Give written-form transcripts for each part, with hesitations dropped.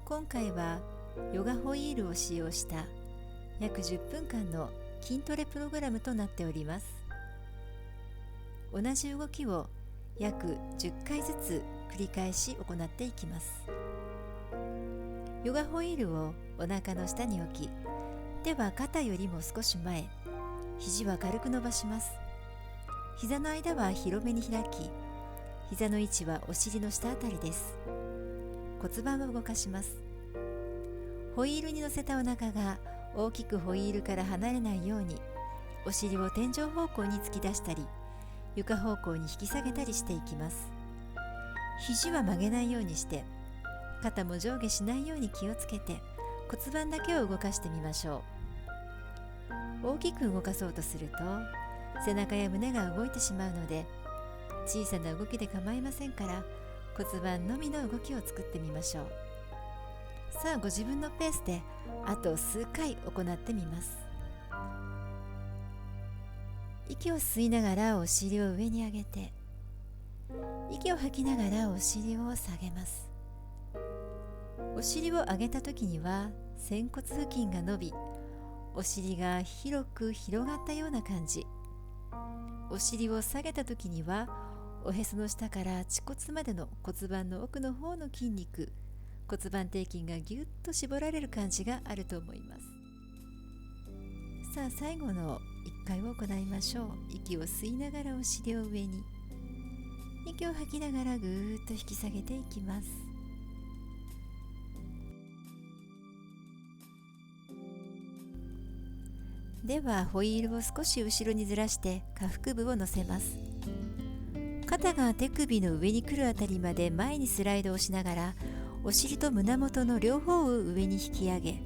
今回はヨガホイールを使用した約10分間の筋トレプログラムとなっております。同じ動きを約10回ずつ繰り返し行っていきます。ヨガホイールをお腹の下に置き、手は肩よりも少し前、肘は軽く伸ばします。膝の間は広めに開き、膝の位置はお尻の下あたりです。骨盤を動かします。ホイールに乗せたお腹が大きくホイールから離れないように、お尻を天井方向に突き出したり、床方向に引き下げたりしていきます。肘は曲げないようにして、肩も上下しないように気をつけて、骨盤だけを動かしてみましょう。大きく動かそうとすると、背中や胸が動いてしまうので、小さな動きで構いませんから、骨盤のみの動きを作ってみましょう。さあ、ご自分のペースであと数回行ってみます。息を吸いながらお尻を上に上げて、息を吐きながらお尻を下げます。お尻を上げた時には仙骨付近が伸び、お尻が広く広がったような感じ。お尻を下げた時にはおへその下から恥骨までの骨盤の奥の方の筋肉、骨盤底筋がぎゅっと絞られる感じがあると思います。さあ、最後の1回を行いましょう。息を吸いながらお尻を上に、息を吐きながらぐーっと引き下げていきます。ではホイールを少し後ろにずらして下腹部を乗せます。肩が手首の上に来るあたりまで前にスライドをしながら、お尻と胸元の両方を上に引き上げ、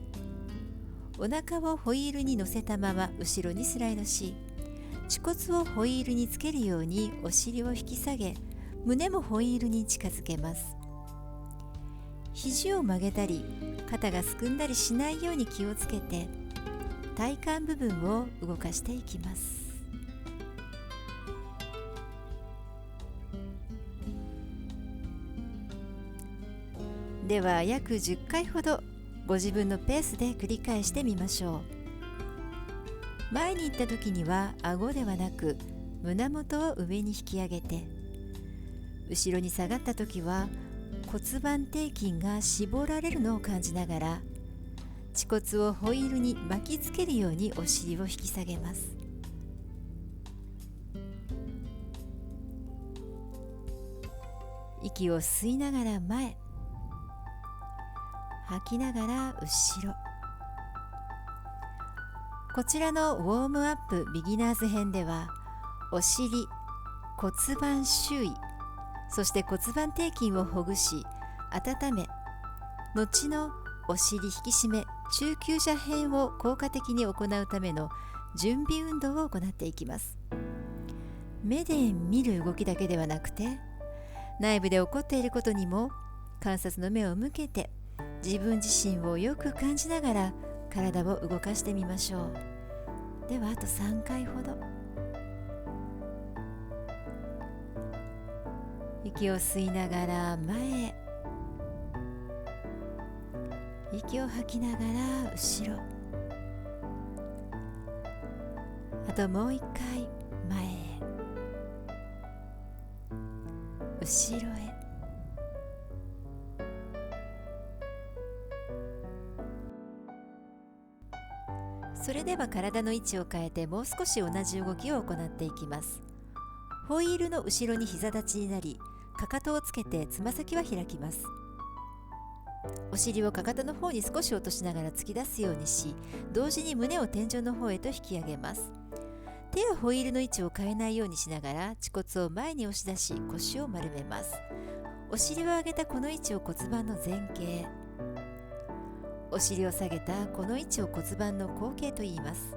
お腹をホイールに乗せたまま後ろにスライドし、恥骨をホイールにつけるようにお尻を引き下げ、胸もホイールに近づけます。肘を曲げたり肩がすくんだりしないように気をつけて、体幹部分を動かしていきます。では約10回ほどご自分のペースで繰り返してみましょう。前に行った時には顎ではなく胸元を上に引き上げて、後ろに下がった時は骨盤底筋が絞られるのを感じながら、恥骨をホイールに巻きつけるようにお尻を引き下げます。息を吸いながら前、吐きながら後ろ。こちらのウォームアップビギナーズ編では、お尻、骨盤周囲、そして骨盤底筋をほぐし温め、後のお尻引き締め中級者編を効果的に行うための準備運動を行っていきます。目で見る動きだけではなくて、内部で起こっていることにも観察の目を向けて、自分自身をよく感じながら体を動かしてみましょう。ではあと3回ほど。息を吸いながら前へ、息を吐きながら後ろ。あともう1回前へ、後ろへ。それでは体の位置を変えてもう少し同じ動きを行っていきます。ホイールの後ろに膝立ちになり、かかとをつけてつま先は開きます。お尻をかかとの方に少し落としながら突き出すようにし、同時に胸を天井の方へと引き上げます。手はホイールの位置を変えないようにしながら恥骨を前に押し出し、腰を丸めます。お尻を上げたこの位置を骨盤の前傾、お尻を下げたこの位置を骨盤の後傾と言います。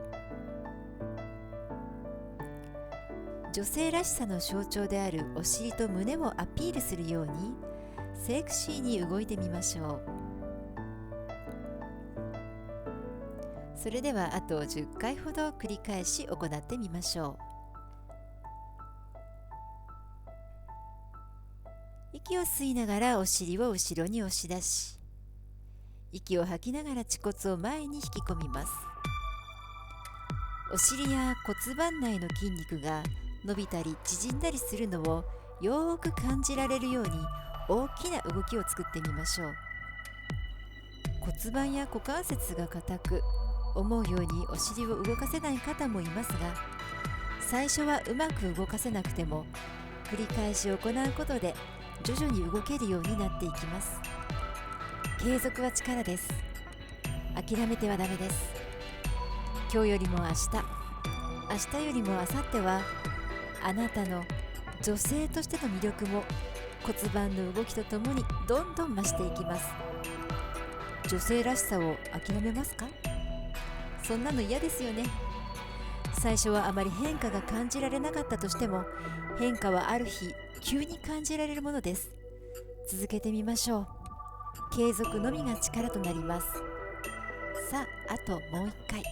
女性らしさの象徴であるお尻と胸をアピールするようにセクシーに動いてみましょう。それではあと10回ほど繰り返し行ってみましょう。息を吸いながらお尻を後ろに押し出し、息を吐きながら恥骨を前に引き込みます。お尻や骨盤内の筋肉が伸びたり縮んだりするのをよーく感じられるように大きな動きを作ってみましょう。骨盤や股関節が硬く、思うようにお尻を動かせない方もいますが、最初はうまく動かせなくても繰り返し行うことで徐々に動けるようになっていきます。継続は力です。諦めてはダメです。今日よりも明日、明日よりも明後日はあなたの女性としての魅力も骨盤の動きとともにどんどん増していきます。女性らしさを諦めますか？そんなの嫌ですよね。最初はあまり変化が感じられなかったとしても、変化はある日急に感じられるものです。続けてみましょう。継続のみが力となります。さあ、あともう一回。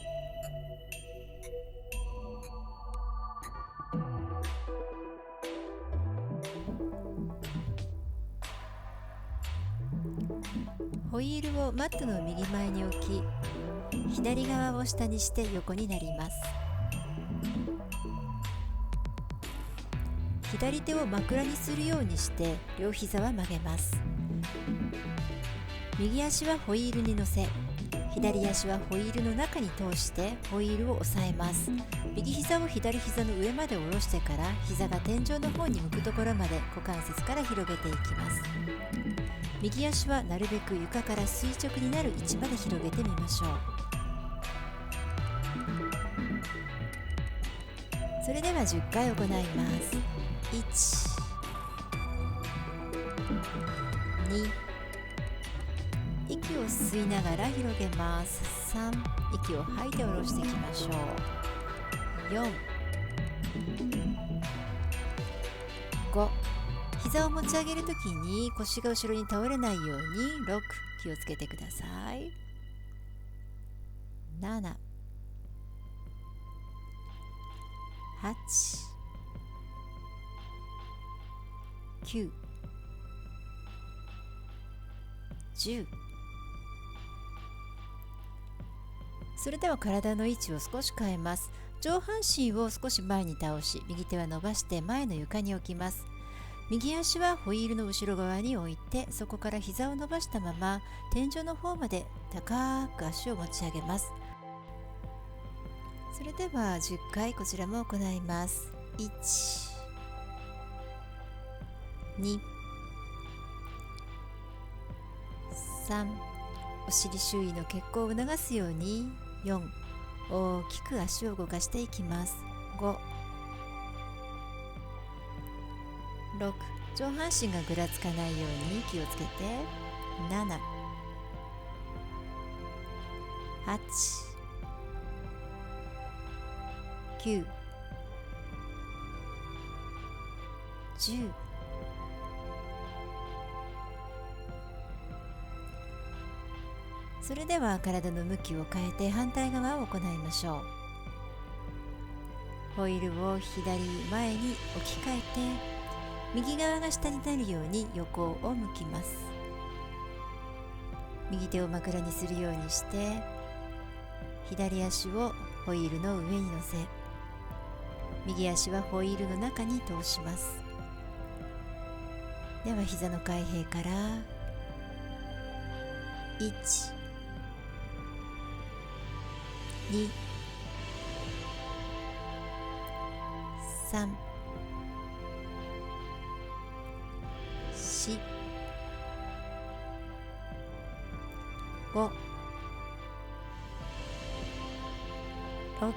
ホイールをマットの右前に置き、左側を下にして横になります。左手を枕にするようにして両膝は曲げます。右足はホイールに乗せ、左足はホイールの中に通してホイールを押さえます。右膝を左膝の上まで下ろしてから、膝が天井の方に向くところまで股関節から広げていきます。右足はなるべく床から垂直になる位置まで広げてみましょう。それでは10回行います。1、2、息を吸いながら広げます。3、息を吐いて下ろしていきましょう。4、5、膝を持ち上げるときに腰が後ろに倒れないように6、気をつけてください。7、8、9、10。それでは体の位置を少し変えます。上半身を少し前に倒し、右手は伸ばして前の床に置きます。右足はホイールの後ろ側に置いて、そこから膝を伸ばしたまま天井の方まで高く足を持ち上げます。それでは10回こちらも行います。1、2、3、お尻周囲の血行を促すように4、大きく足を動かしていきます。5、6、上半身がぐらつかないように気をつけて。7、8、9、10。それでは体の向きを変えて反対側を行いましょう。ホイールを左前に置き換えて、右側が下になるように横を向きます。右手を枕にするようにして、左足をホイールの上に乗せ、右足はホイールの中に通します。では膝の開閉から1、2、3、4、5、6、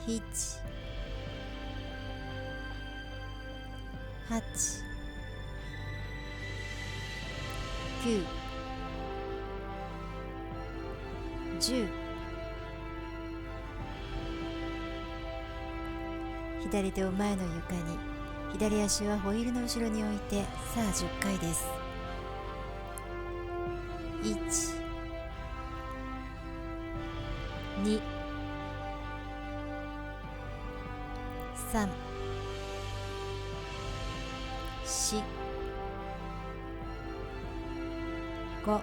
7、8、9、10。左手を前の床に、左足はホイールの後ろに置いて、さあ10回です。1、2、3、4、5、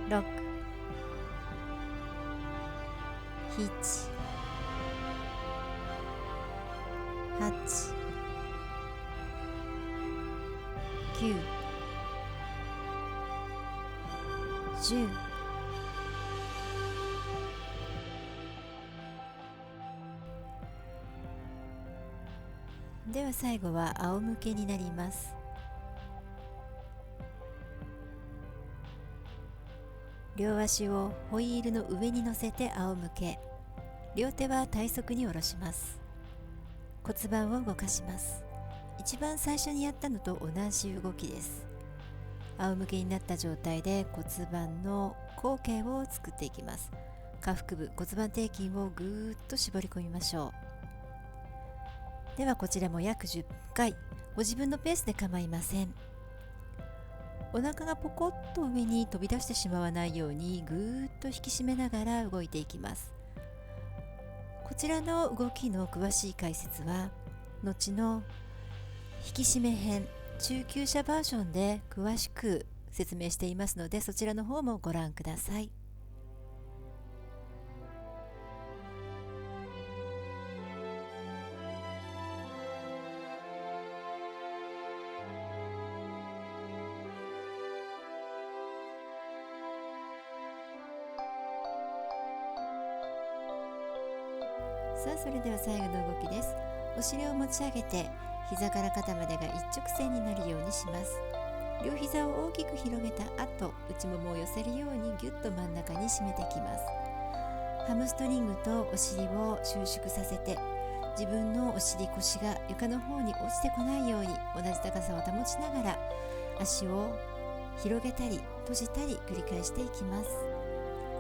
6、7、8、9、10。では最後は仰向けになります。両足をホイールの上に乗せて仰向け、両手は体側に下ろします。骨盤を動かします。一番最初にやったのと同じ動きです。仰向けになった状態で骨盤の後傾を作っていきます。下腹部、骨盤底筋をぐーっと絞り込みましょう。ではこちらも約10回、ご自分のペースで構いません。お腹がポコッと上に飛び出してしまわないようにぐーっと引き締めながら動いていきます。こちらの動きの詳しい解説は後の引き締め編中級者バージョンで詳しく説明していますので、そちらの方もご覧ください。さあ、それでは最後の動きです。お尻を持ち上げて膝から肩までが一直線になるようにします。両膝を大きく広げた後、内ももを寄せるようにぎゅっと真ん中に締めていきます。ハムストリングとお尻を収縮させて、自分のお尻腰が床の方に落ちてこないように同じ高さを保ちながら足を広げたり閉じたり繰り返していきます。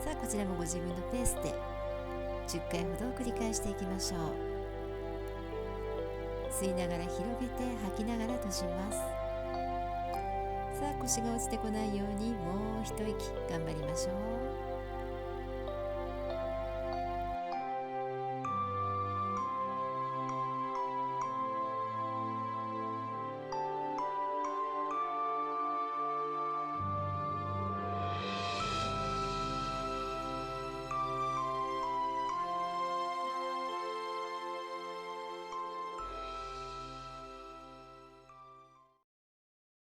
さあ、こちらもご自分のペースで10回ほど繰り返していきましょう。吸いながら広げて吐きながら閉じます。さあ、腰が落ちてこないようにもう一息頑張りましょう。